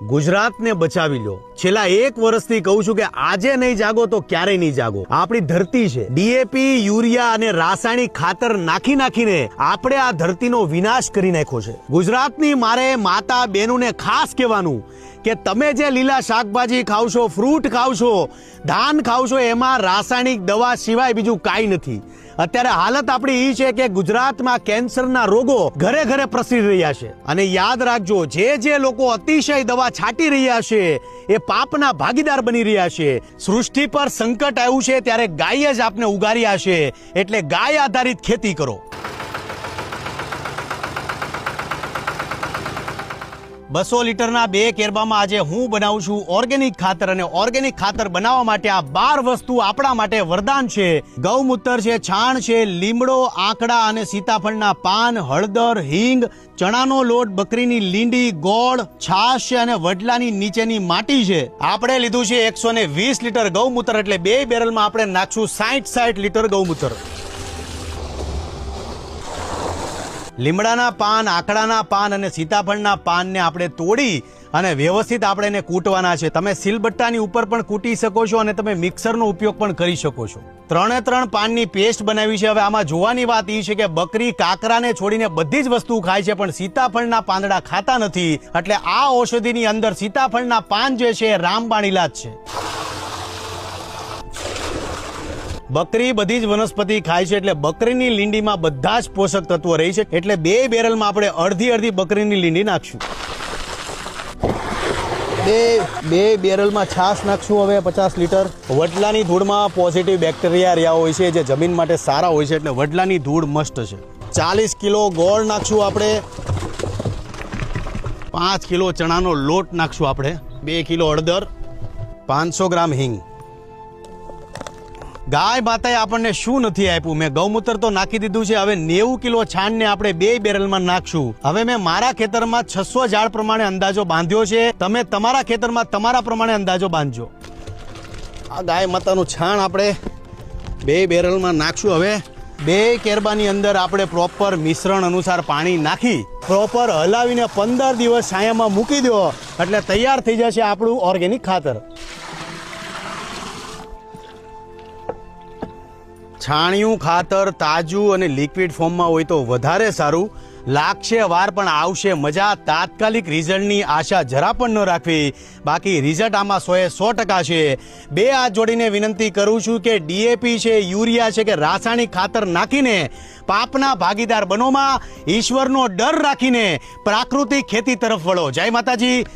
ગુજરાતને બચાવી લો। છેલ્લા 1 વર્ષથી કહું છું કે આજે નહીં જાગો તો ક્યારેય નહીં જાગો। આપણી ધરતી છે, ડીએપી, યુરિયા અને રાસાયણિક ખાતર નાખીને આપણે આ ધરતીનો વિનાશ કરી નાખ્યો છે। ગુજરાતની મારે માતા બહેનોને ખાસ કહેવાનું કે તમે જે લીલા શાકભાજી ખાવ છો, ફ્રૂટ ખાવ છો, ધાન ખાવ છો, એમાં રાસાયણિક દવા સિવાય બીજું કાંઈ નથી। અત્યારે હાલત આપણી એ છે કે ગુજરાતમાં કેન્સરના રોગો ઘરે ઘરે પ્રસરી રહ્યા છે। અને યાદ રાખજો, જે લોકો અતિશય દવા છાંટી રહ્યા છે એ પાપના ભાગીદાર બની રહ્યા છે। સૃષ્ટિ પર સંકટ આવ્યું છે ત્યારે ગાય જ આપને ઉગાર્યા છે, એટલે ગાય આધારિત ખેતી કરો। 200 લીટરના 2 કેરબામાં આજે હું બનાવું છું ઓર્ગેનિક ખાતર। અને ઓર્ગેનિક ખાતર બનાવવા માટે આ 12 વસ્તુ આપણા માટે વરદાન છે। ગૌમૂત્ર છે, છાણ છે, લીમડો, આંકડા અને સીતાફળના પાન, હળદર, હિંગ, ચણાનો લોટ, બકરીની લીંડી, ગોળ, છાશ છે અને વડલાની નીચેની માટી છે। આપણે લીધું છે 120 લીટર ગૌમૂત્ર, એટલે 2 બેરલમાં આપણે નાખશું 60 લીટર ગૌમૂત્ર। લીમડાના પાન, આંકડાના પાન અને સીતાફળના પાનને આપણે તોડી અને વ્યવસ્થિત આપણે એને કૂટવાના છે। તમે સિલબટ્ટાની ઉપર પણ કૂટી શકો છો અને તમે મિક્સરનો ઉપયોગ પણ કરી શકો છો। 3 પાનની પેસ્ટ બનાવી છે। હવે આમાં જોવાની વાત એ છે કે બકરી કાકરાને છોડીને બધી જ વસ્તુ ખાય છે, પણ સીતાફળના પાંદડા ખાતા નથી। એટલે આ ઔષધિની અંદર સીતાફળના પાન જે છે એ રામબાણ ઇલાજ છે। બકરી બધી જ વનસ્પતિ ખાય છે, એટલે બકરીની લીંડીમાં બધા જ પોષક તત્વો રહી છે। એટલે 2 બેરલમાં આપણે અડધી બકરીની લીંડી નાખશું। બે બેરલમાં છાશ નાખશું હવે 50 લીટર। વડલાની ધૂળમાં પોઝિટિવ બેક્ટેરિયા રહ્યા હોય છે, જે જમીન માટે સારા હોય છે, એટલે વડલાની ધૂળ મસ્ત છે। 40 કિલો ગોળ નાખશું આપણે। 5 કિલો ચણાનો લોટ નાખશું આપણે। 2 કિલો હળદર, 500 ગ્રામ હિંગ। ગાય માતાએ આપણને શું નથી આપ્યું? મેં ગૌમૂત્ર તો નાખી દીધું છે। હવે 90 કિલો છાણને આપણે 2 બેરલમાં નાખશું। હવે મેં મારા ખેતરમાં 600 ઝાડ પ્રમાણે અંદાજો બાંધ્યો છે, તમે તમારા ખેતરમાં તમારા પ્રમાણે અંદાજો બાંધજો। આ ગાય માતાનું છાણ આપણે 2 બેરલમાં નાખશું। હવે 2 કેરબાની અંદર આપણે પ્રોપર મિશ્રણ અનુસાર પાણી નાખી પ્રોપર હલાવીને 15 દિવસ છાયામાં મૂકી દો, એટલે તૈયાર થઈ જશે આપણું ઓર્ગેનિક ખાતર। છાણિયું ખાતર તાજું અને લિક્વિડ ફોર્મમાં હોય તો વધારે સારું। લાગશે વાર પણ આવશે મજા। તાત્કાલિક રિઝલ્ટની આશા જરા પણ ન રાખવી, બાકી રિઝલ્ટ આમાં 100% છે। 2 હાથ જોડીને વિનંતી કરું છું કે ડીએપી છે, યુરિયા છે કે રાસાયણિક ખાતર નાખીને પાપના ભાગીદાર બનોમાં ઈશ્વરનો ડર રાખીને પ્રાકૃતિક ખેતી તરફ વળો। જય માતાજી।